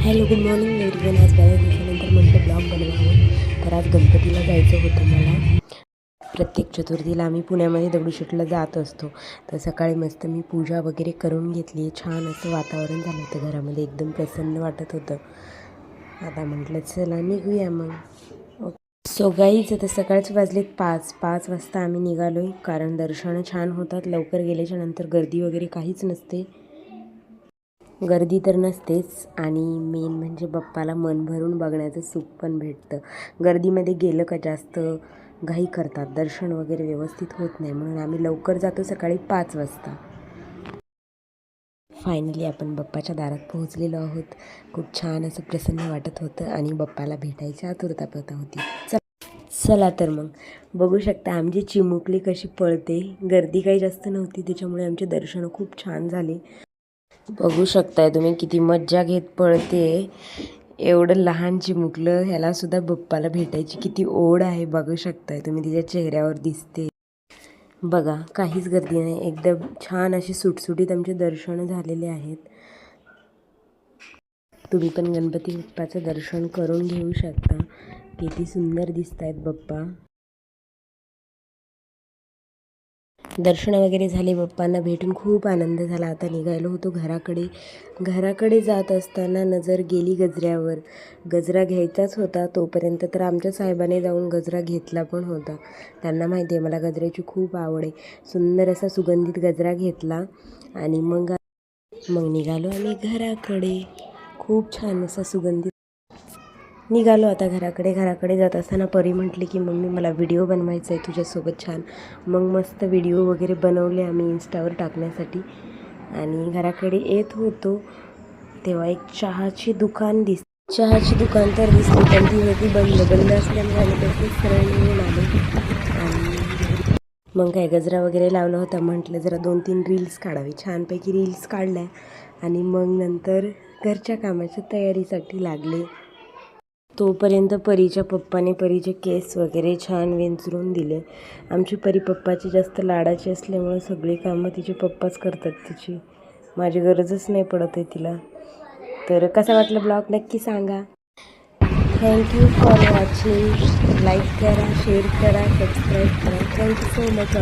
Hello good morning everyone. आज बऱ्याच दिवसानंतर म्हटलं ब्लॉग बनवावं. तर आज गणपतीला जायचं होतं मला. प्रत्येक चतुर्थीला आम्ही पुण्यामध्ये दगडूशेठला जात असतो. तर सकाळी मस्त मी पूजा वगैरे करून घेतली. छान असं वातावरण झालं होतं घरामध्ये, एकदम प्रसन्न वाटत होतं. आता म्हटलं चला निघूया मग. सो गाईज आता सकाळचे वाजलेत 5 वाजता आम्ही निघालो आहे. कारण दर्शनं छान होतात. लवकर गेल्याच्या नंतर गर्दी वगैरे काहीच नसते. गर्दी तर नसतेच आणि मेन म्हणजे बाप्पाला मन भरून बघण्याचं सुख पण भेटतं. गर्दीमध्ये गेलं का जास्त घाई करतात, दर्शन वगैरे व्यवस्थित होत नाही. म्हणून आम्ही लवकर जातो, सकाळी 5 वाजता. फायनली आपण बाप्पाच्या दारात पोहोचलेलो आहोत. खूप छान असं प्रसन्न वाटत होतं आणि बाप्पाला भेटायची आतुरता पण होती. चला तर मग बघू शकता आमची चिमुकली कशी पळते. गर्दी काही जास्त नव्हती, त्याच्यामुळे आमचे दर्शन खूप छान झाले. बघू शकताय तुम्ही किती मज्जा घेत पळते. एवढं लहान चिमुकलं, ह्यालासुद्धा बाप्पाला भेटायची किती ओढ आहे. बघू शकताय तुम्ही, तिच्या चेहऱ्यावर दिसते. बघा काहीच गर्दी नाही, एकदम छान अशी सुटसुटीत आमचे दर्शन झालेले आहेत. तुम्ही पण गणपती बाप्पाचं दर्शन करून घेऊ शकता. किती सुंदर दिसत आहेत बाप्पा. दर्शन वगैरे झाले, बाप्पांना भेटून खूप आनंद झाला. आता निघायलो होतो घराकडे जात असताना नजर गेली गजऱ्यावर. गजरा घ्यायचाच होता, तोपर्यंत तर आमच्या साहेबाने जाऊन गजरा घेतला पण होता. त्यांना माहिती आहे मला गजऱ्याची खूप आवड आहे. सुंदर असा सुगंधित गजरा घेतला आणि मग निघालो आम्ही घराकडे. खूप छान असा सुगंधित निघालो आता घराकडे जात असताना परी म्हटली की मम्मी मला व्हिडिओ बनवायचा आहे तुझ्यासोबत छान. मग मस्त व्हिडिओ वगैरे बनवले आम्ही इन्स्टावर टाकण्यासाठी. आणि घराकडे येत होतो तेव्हा एक चहाची दुकान तर दिसली, पण ती होती बंद असल्यामुळे आम्ही तसेच सरळ निघून आलो. आणि मग काय गजरा वगैरे लावला होता, म्हटलं जरा 2-3 रील्स काढावी. छानपैकी रील्स काढल्या आणि मग नंतर घरच्या कामाच्या तयारीसाठी लागले. तोपर्यंत परीच्या पप्पाने परीचे केस वगैरे छान विंचरून दिले. आमची परी पप्पाची जास्त लाडाची असल्यामुळे सगळी कामं तिचे पप्पाच करतात. तिची माझी गरजच नाही पडत आहे तिला. तर कसा वाटला ब्लॉग नक्की सांगा. Thank you for watching. लाईक करा, शेअर करा, सबस्क्राईब करा. Thank you so much.